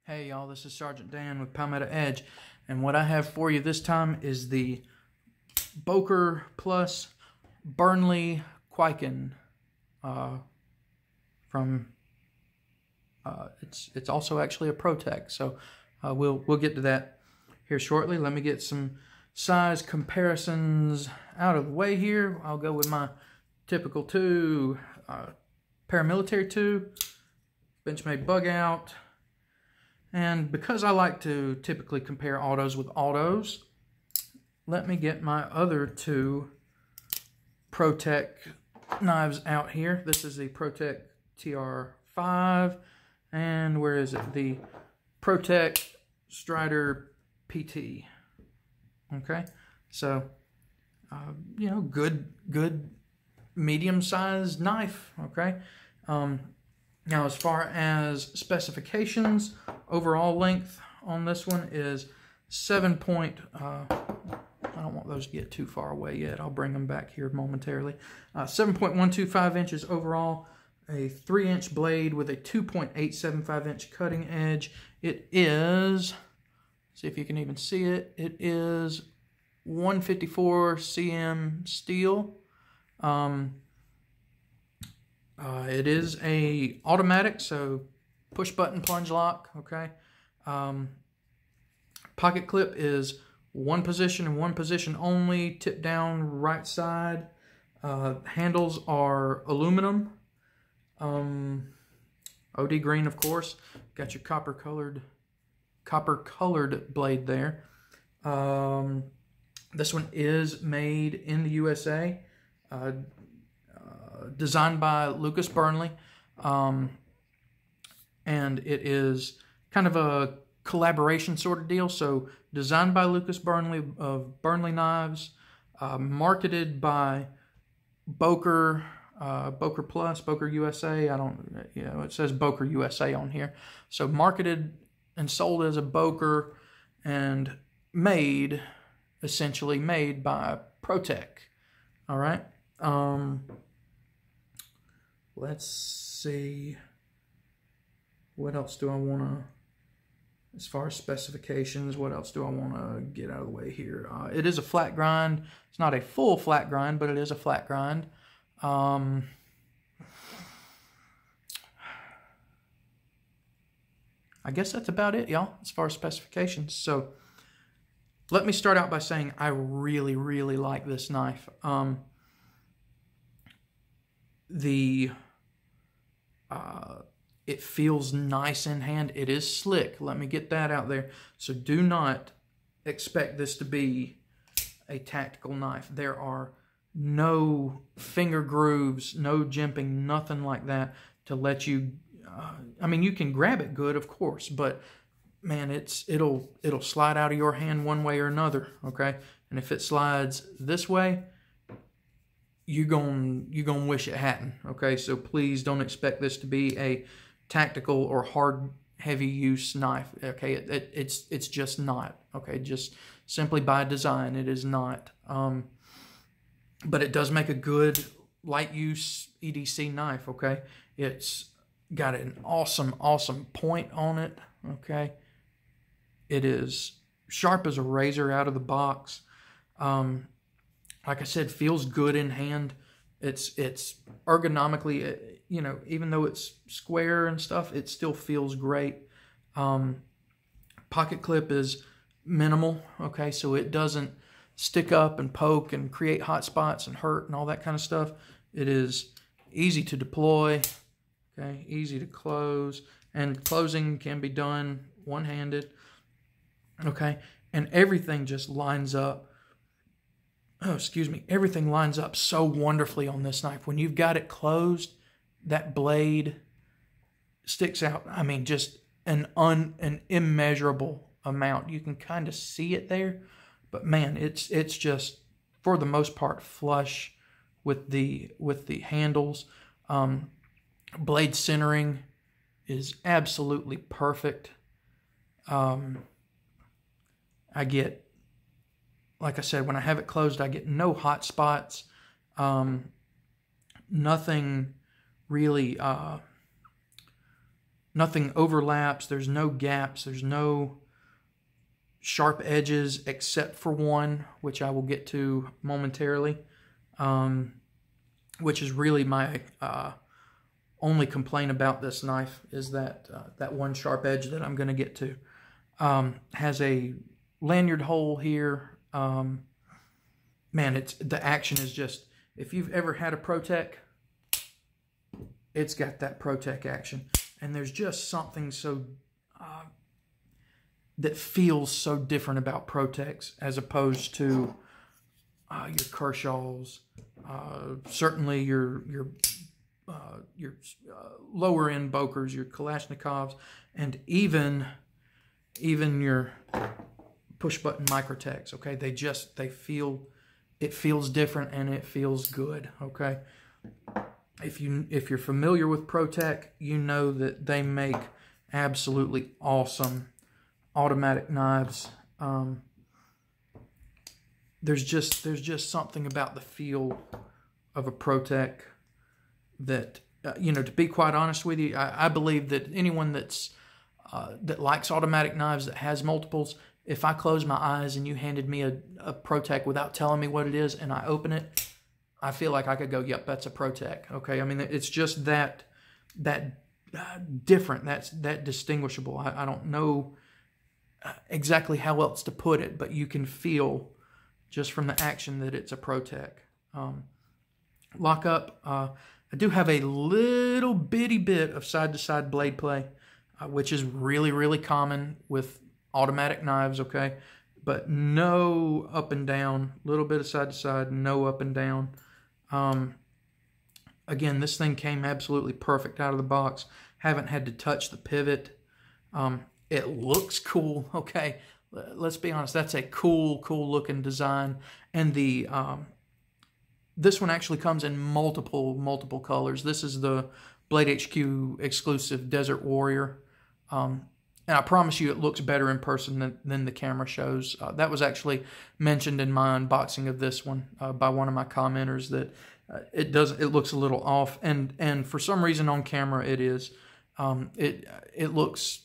Hey y'all, this is Sergeant Dan with Palmetto Edge, and what I have for you this time is the Boker plus Burnley Kwaiken it's also actually a Protec, so we'll get to that here shortly. Let me get some size comparisons out of the way here. I'll go with my typical two, paramilitary two, Benchmade bug out. And because I like to typically compare autos with autos, let me get my other two Protec knives out here. This is the Protec TR5, and where is it? The Protec Strider PT. Okay, so you know, good medium-sized knife. Okay. Now, as far as specifications, overall length on this one is I don't want those to get too far away yet. I'll bring them back here momentarily. 7.125 inches overall, a 3-inch blade with a 2.875-inch cutting edge. It is, see if you can even see it, it is 154 cm steel. It is a automatic, so push button plunge lock. Okay. Pocket clip is one position and one position only, tip down right side. Handles are aluminum, OD green, of course. Got your copper colored blade there. This one is made in the USA. Designed by Boker Burnley, and it is kind of a collaboration sort of deal. So designed by Boker Burnley of Burnley Knives, marketed by Boker, Boker Plus, Boker USA. It says Boker USA on here. So marketed and sold as a Boker, and essentially made by Protec. All right. Let's see, what else do I want to, as far as specifications, what else do I want to get out of the way here? It is a flat grind. It's not a full flat grind, but it is a flat grind. I guess that's about it, y'all, as far as specifications. So let me start out by saying I really, really like this knife. It feels nice in hand. It is slick. Let me get that out there. So do not expect this to be a tactical knife. There are no finger grooves, no jimping, nothing like that to let you. I mean, you can grab it good, of course, but man, it'll slide out of your hand one way or another. Okay, and if it slides this way, you're gonna wish it hadn't. Okay, so please don't expect this to be a tactical or hard, heavy use knife. Okay, it's just not. Okay, just simply by design, it is not. But it does make a good light use EDC knife. Okay, it's got an awesome point on it. Okay, it is sharp as a razor out of the box. Like I said, feels good in hand. It's ergonomically, you know, even though it's square and stuff, it still feels great. Pocket clip is minimal, okay, so it doesn't stick up and poke and create hot spots and hurt and all that kind of stuff. It is easy to deploy, okay, easy to close, and closing can be done one-handed, okay, and everything just lines up. Oh, excuse me. Everything lines up so wonderfully on this knife. When you've got it closed, that blade sticks out. I mean, just an immeasurable amount. You can kind of see it there, but man, it's just for the most part flush with the handles. Blade centering is absolutely perfect. Like I said, when I have it closed, I get no hot spots, nothing really nothing overlaps. There's no gaps. There's no sharp edges except for one, which I will get to momentarily, which is really my only complaint about this knife, is that that one sharp edge that I'm going to get to. Has a lanyard hole here. Man, the action is just, if you've ever had a ProTech, it's got that ProTech action. And there's just something so that feels so different about ProTechs as opposed to your Kershaws, certainly your lower end Bokers, your Kalashnikovs, and even your push button Microtechs. Okay, it feels different and it feels good. Okay, if you're familiar with ProTech, you know that they make absolutely awesome automatic knives. There's just something about the feel of a ProTech that to be quite honest with you, I believe that anyone that likes automatic knives, that has multiples, if I close my eyes and you handed me a ProTech without telling me what it is and I open it, I feel like I could go, yep, that's a ProTech. Okay, I mean, it's just that different, that distinguishable. I don't know exactly how else to put it, but you can feel just from the action that it's a ProTech. Lockup, I do have a little bitty bit of side-to-side blade play, which is really, really common with automatic knives, okay? But no up and down, little bit of side-to-side, no up and down. Again, this thing came absolutely perfect out of the box. Haven't had to touch the pivot. It looks cool, okay? Let's be honest, that's a cool looking design. And this one actually comes in multiple colors. This is the Blade HQ exclusive Desert Warrior. And I promise you it looks better in person than the camera shows. That was actually mentioned in my unboxing of this one by one of my commenters, that it looks a little off. And for some reason on camera it is. It looks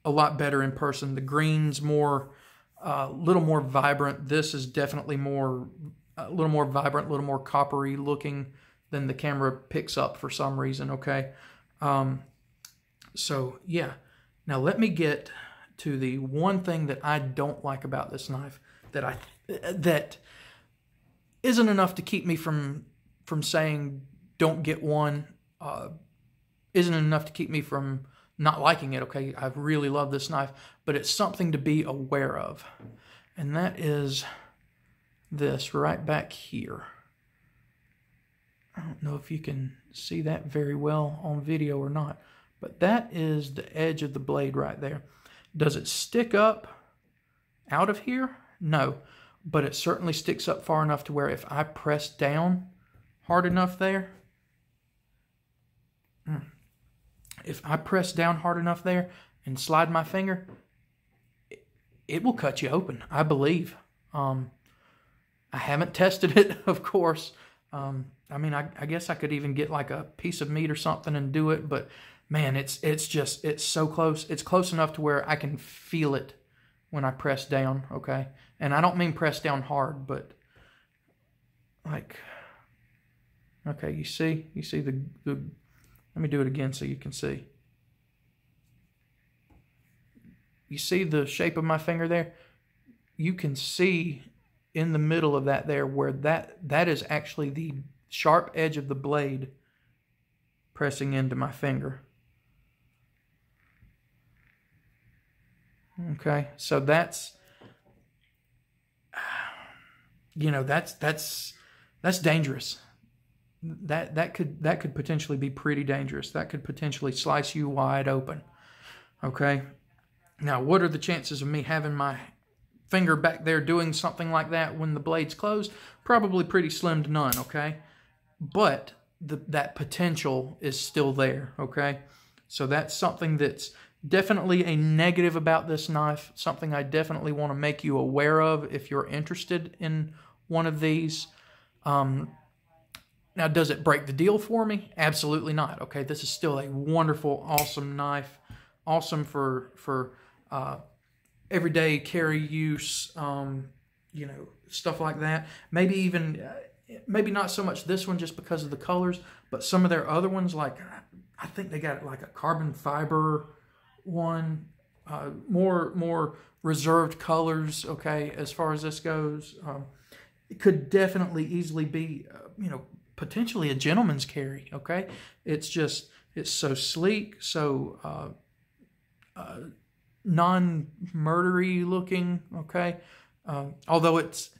a lot better in person. The green's a little more vibrant. This is definitely a little more vibrant, a little more coppery looking than the camera picks up for some reason, okay? So, yeah. Now, let me get to the one thing that I don't like about this knife, that isn't enough to keep me from saying don't get one, isn't enough to keep me from not liking it, okay? I really love this knife, but it's something to be aware of, and that is this right back here. I don't know if you can see that very well on video or not, but that is the edge of the blade right there. Does it stick up out of here? No, but it certainly sticks up far enough to where if I press down hard enough there, if I press down hard enough there and slide my finger, it will cut you open, I believe. I haven't tested it, of course. I mean, I guess I could even get like a piece of meat or something and do it, but man, it's so close. It's close enough to where I can feel it when I press down, okay? And I don't mean press down hard, but like, okay, you see the let me do it again so you can see. You see the shape of my finger there? You can see in the middle of that there where that is actually the sharp edge of the blade pressing into my finger. Okay, so that's, that's dangerous. That could potentially be pretty dangerous. That could potentially slice you wide open. Okay, now what are the chances of me having my finger back there doing something like that when the blade's closed? Probably pretty slim to none, okay? But that potential is still there, okay? So that's something that's definitely a negative about this knife, something I definitely want to make you aware of if you're interested in one of these. Now, does it break the deal for me? Absolutely not, okay? This is still a wonderful, awesome knife. awesome for everyday carry use, you know, stuff like that. Maybe even, maybe not so much this one just because of the colors, but some of their other ones, like I think they got like a carbon fiber one, more reserved colors, okay, as far as this goes. It could definitely easily be, you know, potentially a gentleman's carry, okay? It's just, it's so sleek, so non-murdery looking, okay? Although it's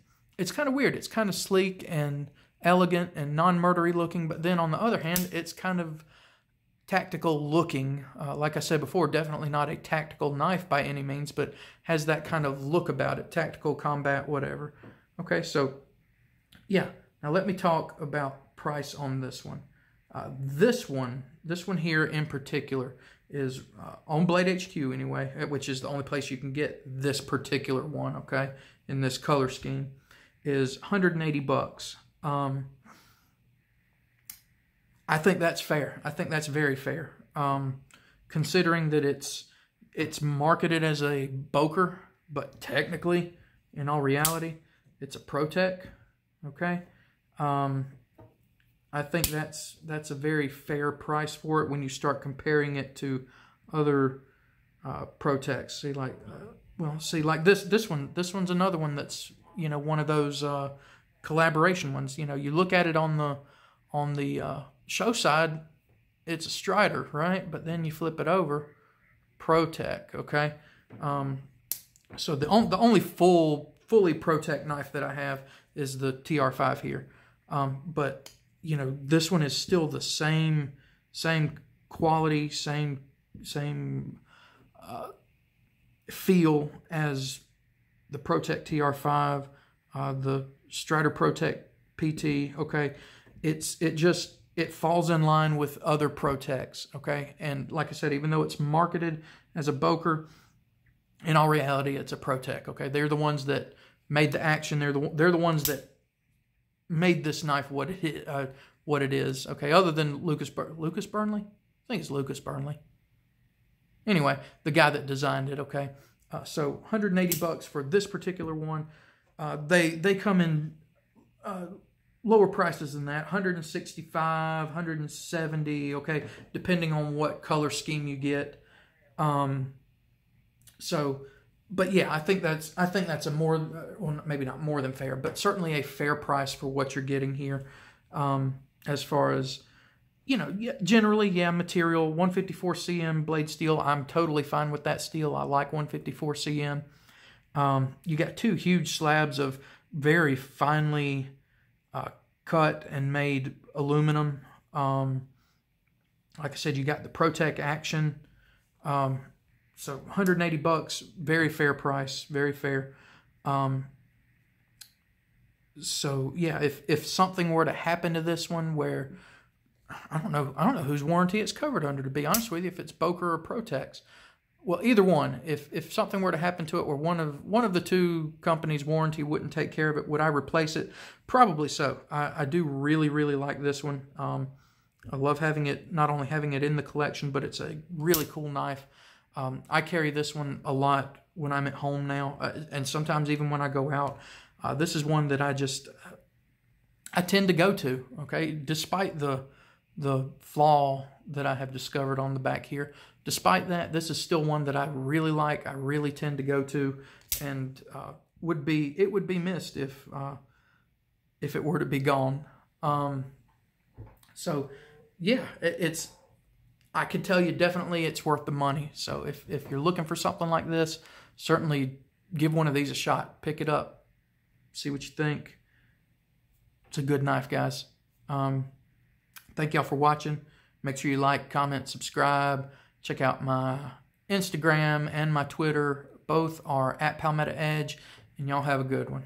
kind of weird. It's kind of sleek and elegant and non-murdery looking, but then on the other hand, it's kind of tactical looking. Like I said before, definitely not a tactical knife by any means, but has that kind of look about it, tactical combat, whatever. Okay, so yeah. Now let me talk about price on this one. This one here in particular is on Blade HQ anyway, which is the only place you can get this particular one, okay, in this color scheme, is $180. I think that's fair. I think that's very fair, considering that it's marketed as a Boker, but technically, in all reality, it's a ProTech. Okay, I think that's a very fair price for it when you start comparing it to other ProTechs. See, like, well, see, like this one's another one that's, you know, one of those collaboration ones. You know, you look at it on the show side, it's a Strider, right? But then you flip it over, ProTech, okay? So the only fully ProTech knife that I have is the TR5 here. But, you know, this one is still the same quality, same feel as the ProTech TR5, the Strider ProTech PT, okay? It falls in line with other ProTechs, okay? And like I said, even though it's marketed as a Boker, in all reality, it's a ProTech, okay? They're the ones that made the action. They're the ones that made this knife what it is, okay? Other than Lucas Burnley? I think it's Lucas Burnley. Anyway, the guy that designed it, okay? So $180 for this particular one. They come in lower prices than that, $165, $170, okay, depending on what color scheme you get. So, but yeah, I think that's a more, well, maybe not more than fair, but certainly a fair price for what you're getting here. As far as, you know, generally, yeah, material, 154 cm blade steel. I'm totally fine with that steel. I like 154 cm. You got two huge slabs of very finely cut and made aluminum. Like I said, you got the ProTech action. So $180, very fair price, very fair. So yeah, if something were to happen to this one where I don't know whose warranty it's covered under, to be honest with you, if it's Boker or ProTech's. Well, either one. If something were to happen to it where one of the two companies' warranty wouldn't take care of it, would I replace it? Probably so. I do really, really like this one. I love having it, not only having it in the collection, but it's a really cool knife. I carry this one a lot when I'm at home now, and sometimes even when I go out. This is one that I tend to go to, okay? Despite the flaw that I have discovered on the back here. Despite that, this is still one that I really like, I really tend to go to, and it would be missed if it were to be gone. So yeah, I can tell you definitely it's worth the money. So if you're looking for something like this, certainly give one of these a shot. Pick it up, see what you think. It's a good knife, guys. Thank y'all for watching. Make sure you like, comment, subscribe. Check out my Instagram and my Twitter. Both are @PalmettoEdge. And y'all have a good one.